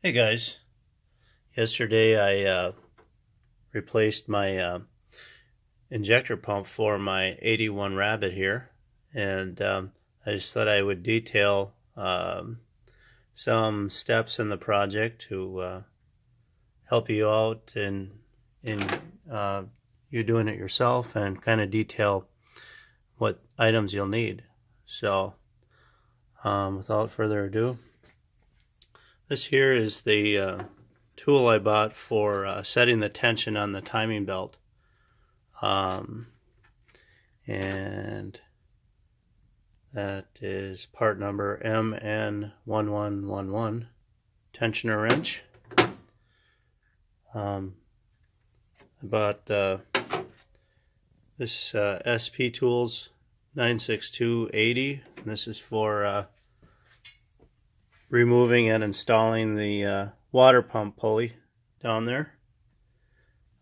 Hey guys, yesterday I replaced my injector pump for my 81 Rabbit here, and I just thought I would detail some steps in the project to help you out in you doing it yourself, and kind of detail what items you'll need. So without further ado, this here is the tool I bought for setting the tension on the timing belt. And that is part number MN1111, tensioner wrench. I bought this SP Tools 96280. This is for removing and installing the water pump pulley down there.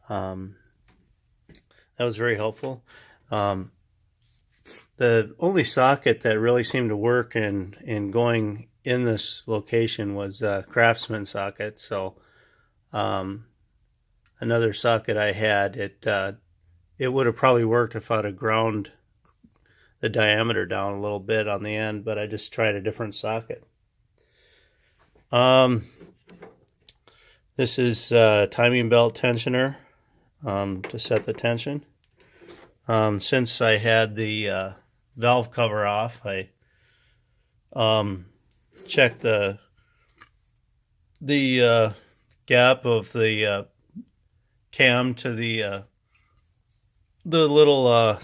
That was very helpful. The only socket that really seemed to work in going in this location was a Craftsman socket. So another socket I had, it would have probably worked if I'd have ground the diameter down a little bit on the end, but I just tried a different socket. This is timing belt tensioner to set the tension. Since I had the valve cover off, I checked the gap of the cam to the little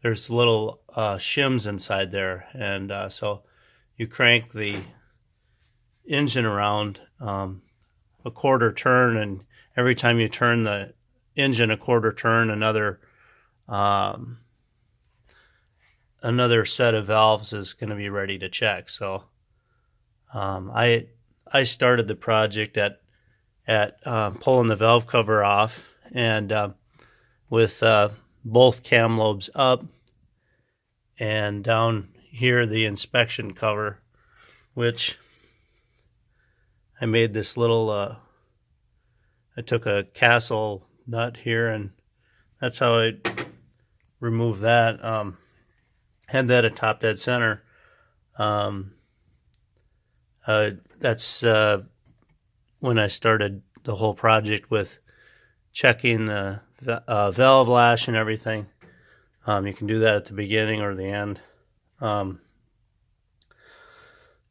there's little shims inside there, and so you crank the engine around a quarter turn, and every time you turn the engine a quarter turn, another set of valves is going to be ready to check. So I started the project at pulling the valve cover off, and with both cam lobes up, and down here the inspection cover, which I made this little I took a castle nut here, and that's how I removed that. Had that at top dead center. That's when I started the whole project with checking the valve lash and everything. You can do that at the beginning or the end.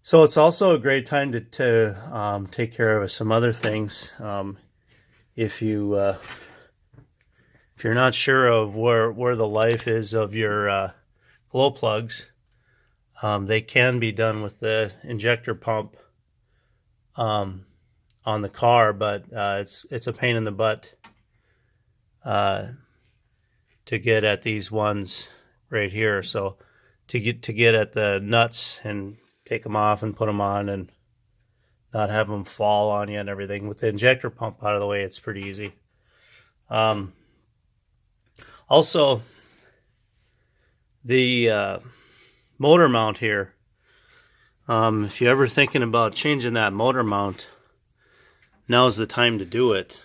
So it's also a great time to take care of some other things. If you're not sure of where the life is of your glow plugs, they can be done with the injector pump on the car, but it's a pain in the butt to get at these ones right here. So to get at the nuts and take them off and put them on and not have them fall on you and everything, with the injector pump out of the way, it's pretty easy. Also, the motor mount here, if you're ever thinking about changing that motor mount, now's the time to do it.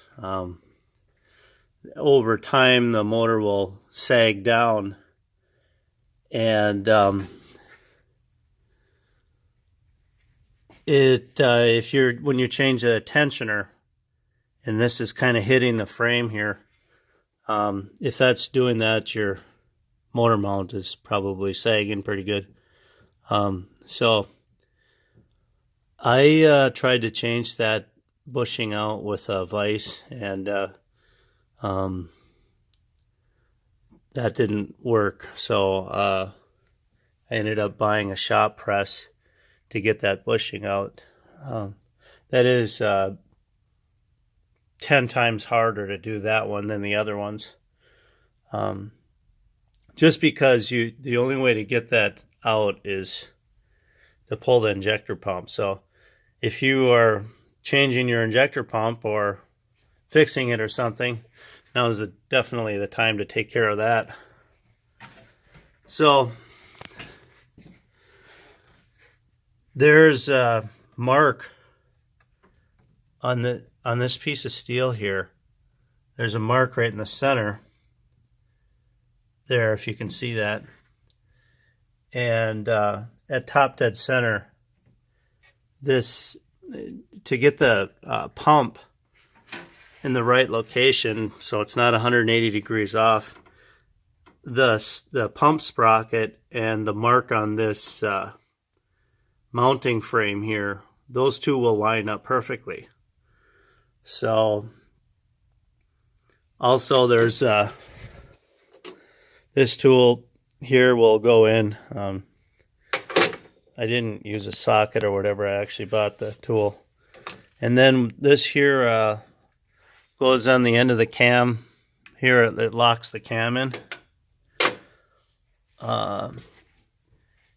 Over time, the motor will sag down, and when you change the tensioner, and this is kind of hitting the frame here, if that's doing that, your motor mount is probably sagging pretty good. So I tried to change that bushing out with a vise, and that didn't work. So I ended up buying a shop press to get that bushing out. That is 10 times harder to do that one than the other ones. Just because the only way to get that out is to pull the injector pump. So if you are changing your injector pump or fixing it or something, now is definitely the time to take care of that. So There's a mark on this piece of steel here. There's a mark right in the center there, if you can see that. And at top dead center, this, to get the pump in the right location so it's not 180 degrees off, the pump sprocket and the mark on this mounting frame here, those two will line up perfectly. So also there's this tool here will go in. I didn't use a socket or whatever, I actually bought the tool. And then this here goes on the end of the cam. Here it locks the cam in.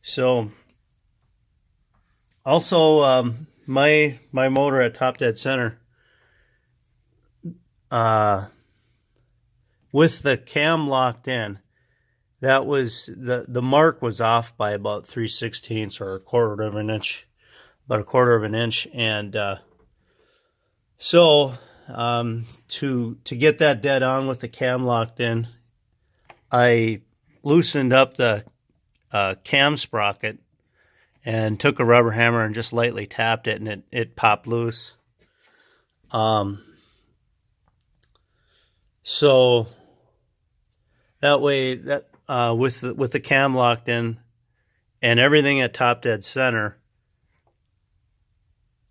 So also my motor at top dead center, with the cam locked in, that was the mark was off by about 3/16 or a quarter of an inch, about a quarter of an inch. And so to get that dead on with the cam locked in, I loosened up the cam sprocket and took a rubber hammer and just lightly tapped it, and it popped loose. So that way, that with the cam locked in and everything at top dead center,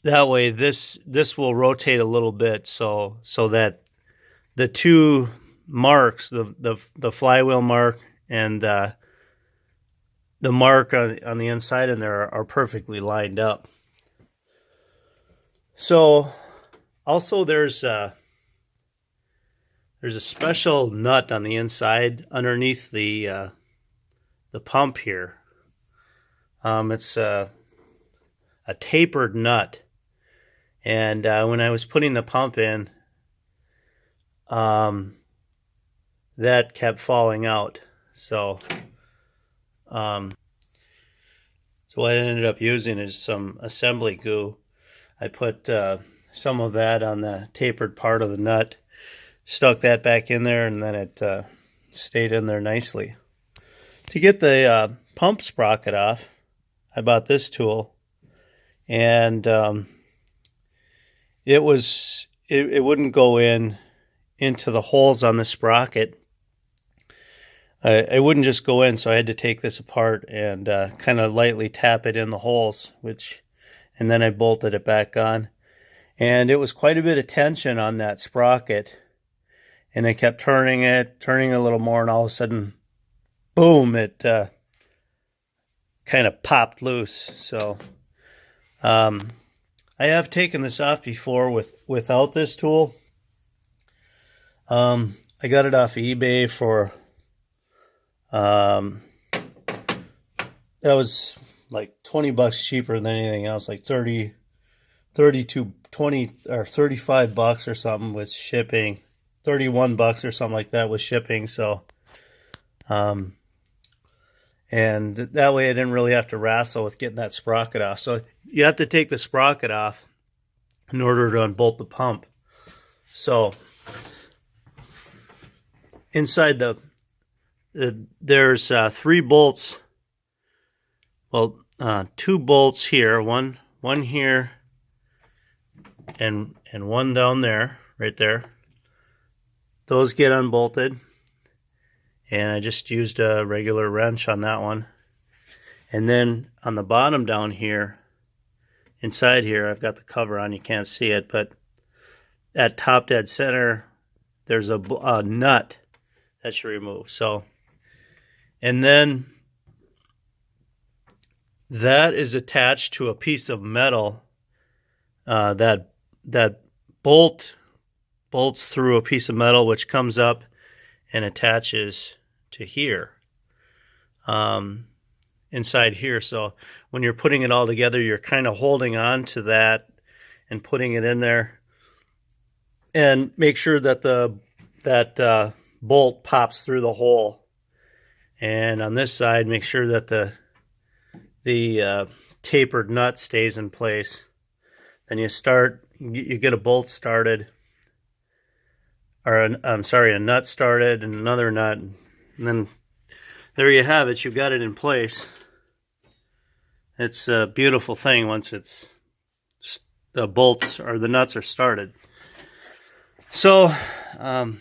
that way this will rotate a little bit, so that the two marks, the flywheel mark and the mark on the inside in there are perfectly lined up. So also there's a special nut on the inside underneath the pump here. It's a tapered nut, and when I was putting the pump in, that kept falling out. So what I ended up using is some assembly glue. I put some of that on the tapered part of the nut, stuck that back in there, and then it stayed in there nicely. To get the pump sprocket off, I bought this tool, and it wouldn't go into the holes on the sprocket. It wouldn't just go in, so I had to take this apart and kind of lightly tap it in the holes, and then I bolted it back on. And it was quite a bit of tension on that sprocket, and I kept turning a little more, and all of a sudden, boom, it kind of popped loose. So I have taken this off before without this tool. I got it off eBay for that was like $20 cheaper than anything else, like 20 or $35 or something with shipping, $31 or something like that with shipping. So and that way I didn't really have to wrestle with getting that sprocket off. So you have to take the sprocket off in order to unbolt the pump. So inside there's 3 bolts. Well, 2 bolts here, one here, and one down there, right there. Those get unbolted, and I just used a regular wrench on that one. And then on the bottom down here, inside here, I've got the cover on. You can't see it, but at top dead center, there's a nut that you remove. So, and then that is attached to a piece of metal that bolts through a piece of metal, which comes up and attaches to here, inside here. So when you're putting it all together, you're kind of holding on to that and putting it in there, and make sure that that bolt pops through the hole. And on this side, make sure that the tapered nut stays in place. Then you get a bolt started, or a nut started and another nut, and then there you have it. You've got it in place. It's a beautiful thing once the bolts or the nuts are started. So on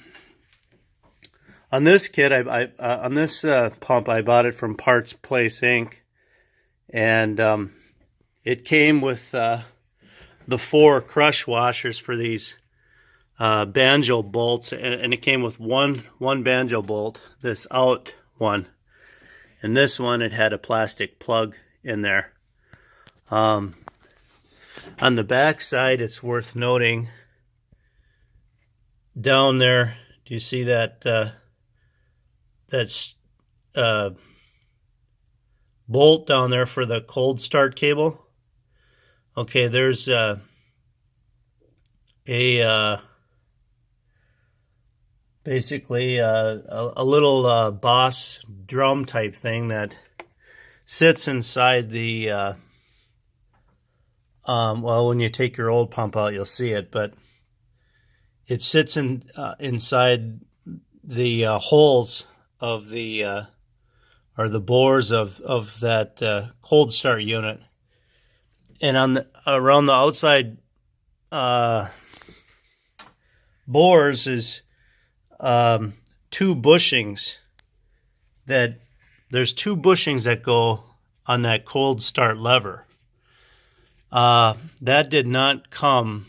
this kit, on this pump, I bought it from Parts Place Inc. And it came with the 4 crush washers for these banjo bolts, and it came with one banjo bolt, this out one, and this one it had a plastic plug in there. On the back side, it's worth noting, down there, do you see that bolt down there for the cold start cable? Okay, there's basically a little Boss drum type thing that sits inside the well, when you take your old pump out, you'll see it, but it sits inside the holes of the or the bores of that cold start unit, and around the outside bores is 2 bushings. There's 2 bushings that go on that cold start lever. That did not come.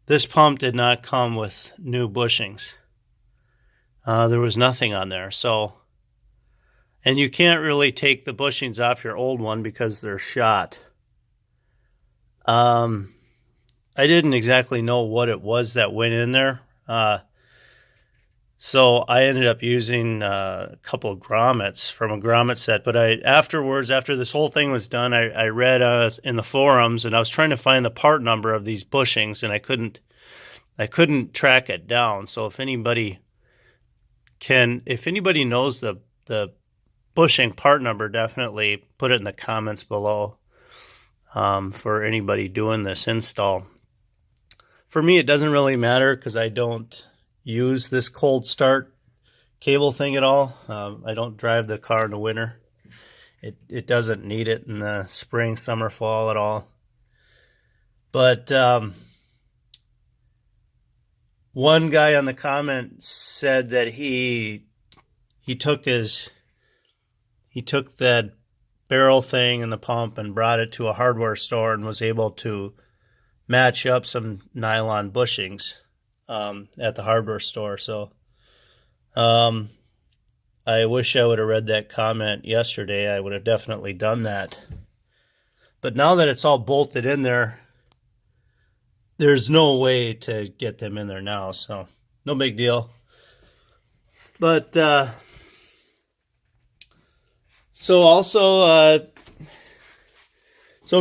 This pump did not come with new bushings. There was nothing on there. So, and you can't really take the bushings off your old one because they're shot. I didn't exactly know what it was that went in there. So I ended up using a couple of grommets from a grommet set. But afterwards, after this whole thing was done, I read in the forums, and I was trying to find the part number of these bushings, and I couldn't track it down. So if anybody knows the bushing part number, definitely put it in the comments below for anybody doing this install. For me, it doesn't really matter because I don't use this cold start cable thing at all. I don't drive the car in the winter. It doesn't need it in the spring, summer, fall at all. But one guy on the comment said that he took that barrel thing in the pump and brought it to a hardware store and was able to match up some nylon bushings at the hardware store. So I wish I would have read that comment yesterday. I would have definitely done that. But now that it's all bolted in there, there's no way to get them in there now, so no big deal. But so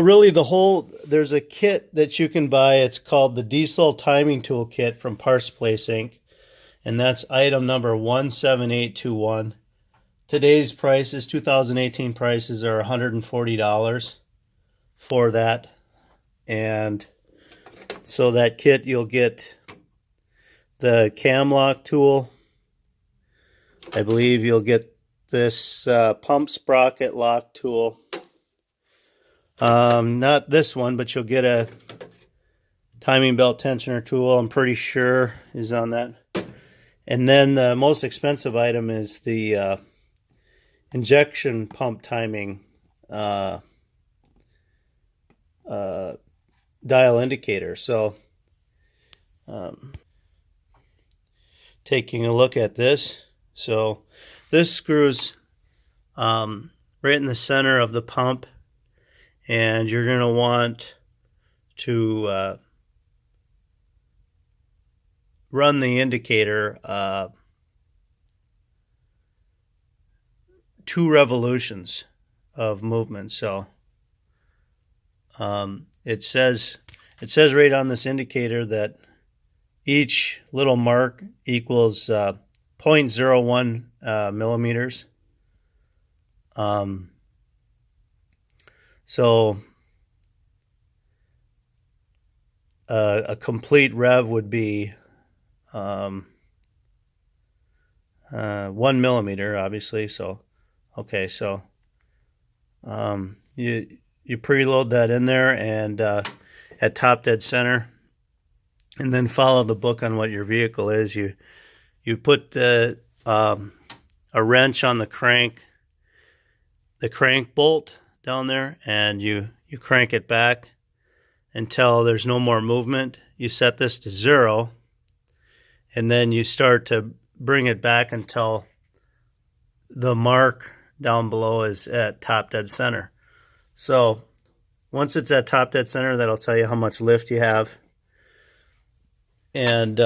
really there's a kit that you can buy. It's called the Diesel Timing Tool Kit from Parts Place Inc. And that's item number 17821. Today's prices, 2018 prices, are $140 for that. And so that kit, you'll get the cam lock tool. I believe you'll get this pump sprocket lock tool. Not this one, but you'll get a timing belt tensioner tool, I'm pretty sure is on that. And then the most expensive item is the injection pump timing dial indicator. So taking a look at this, so this screws right in the center of the pump, and you're going to want to run the indicator 2 revolutions of movement. So it says right on this indicator that each little mark equals 0.01 millimeters. So a complete rev would be 1 millimeter, obviously. So, okay, so you preload that in there and at top dead center, and then follow the book on what your vehicle is. You put a wrench on the crank bolt down there, and you crank it back until there's no more movement. You set this to 0, and then you start to bring it back until the mark down below is at top dead center. So once it's at top dead center, that'll tell you how much lift you have. And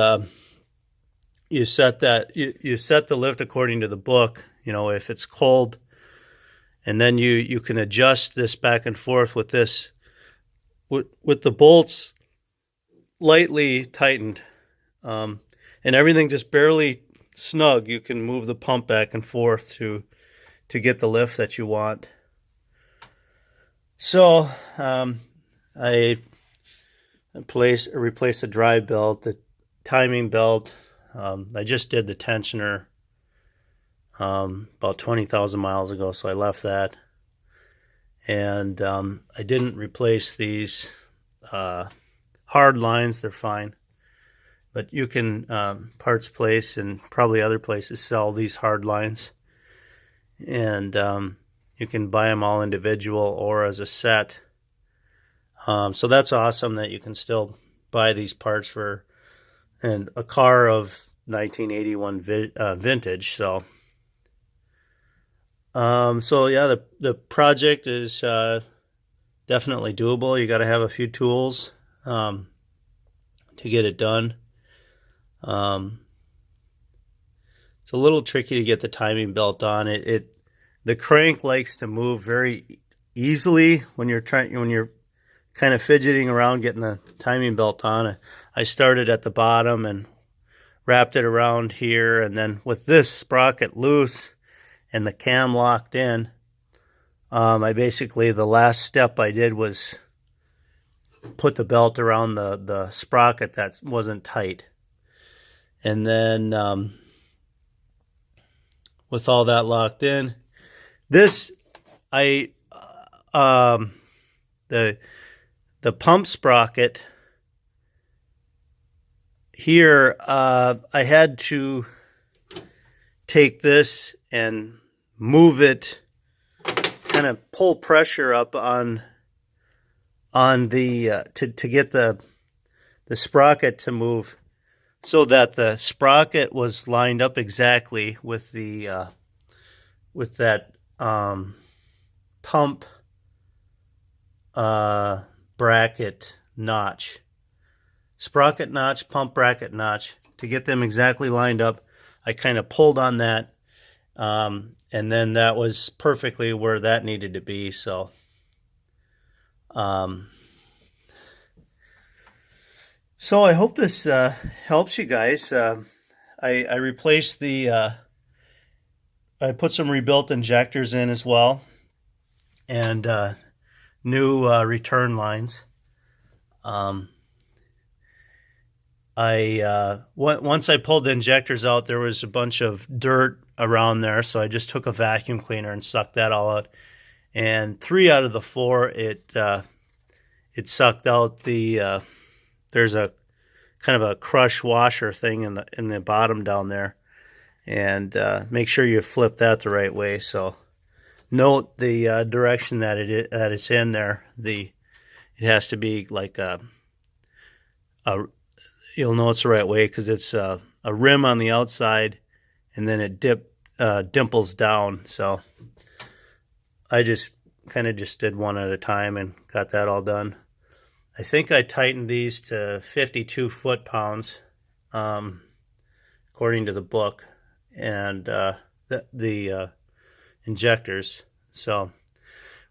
you set that you set the lift according to the book, if it's cold, and then you can adjust this back and forth with this with the bolts lightly tightened, and everything just barely snug. You can move the pump back and forth to get the lift that you want. So I replaced the drive belt, the timing belt. I just did the tensioner about 20,000 miles ago, so I left that. And I didn't replace these hard lines. They're fine. But you can, Parts Place and probably other places sell these hard lines. And you can buy them all individual or as a set. So that's awesome that you can still buy these parts for a car of 1981 vintage. So yeah, the project is definitely doable. You got to have a few tools to get it done. It's a little tricky to get the timing belt on. The crank likes to move very easily when you're kind of fidgeting around getting the timing belt on. I started at the bottom and wrapped it around here, and then with this sprocket loose and the cam locked in, I basically, the last step I did was put the belt around the sprocket that wasn't tight. And then with all that locked in, the pump sprocket here, I had to take this and move it, kind of pull pressure up on the to get the sprocket to move, so that the sprocket was lined up exactly with the with that pump bracket notch, sprocket notch, pump bracket notch, to get them exactly lined up. I kind of pulled on that, and then that was perfectly where that needed to be. So so I hope this helps you guys. I replaced I put some rebuilt injectors in as well, and new return lines. Once I pulled the injectors out, there was a bunch of dirt around there, so I just took a vacuum cleaner and sucked that all out. And 3 out of the 4, it sucked out the. There's a kind of a crush washer thing in the bottom down there, and make sure you flip that the right way. So note the direction that it's in there. It has to be like you'll know it's the right way because it's a rim on the outside, and then it dimples down. So I just did one at a time and got that all done. I think I tightened these to 52 foot-pounds, according to the book, and the injectors. So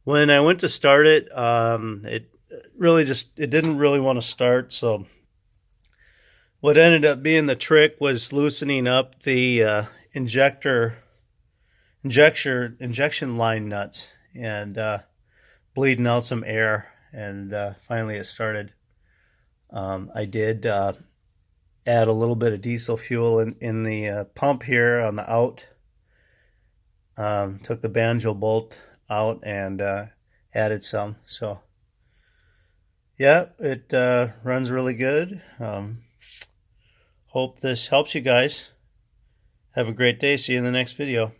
when I went to start it, it didn't really want to start. So what ended up being the trick was loosening up the injection line nuts, and bleeding out some air, and finally it started. I did add a little bit of diesel fuel in the pump here on the out. Took the banjo bolt out and added some. So yeah, it runs really good. Hope this helps you guys. Have a great day. See you in the next video.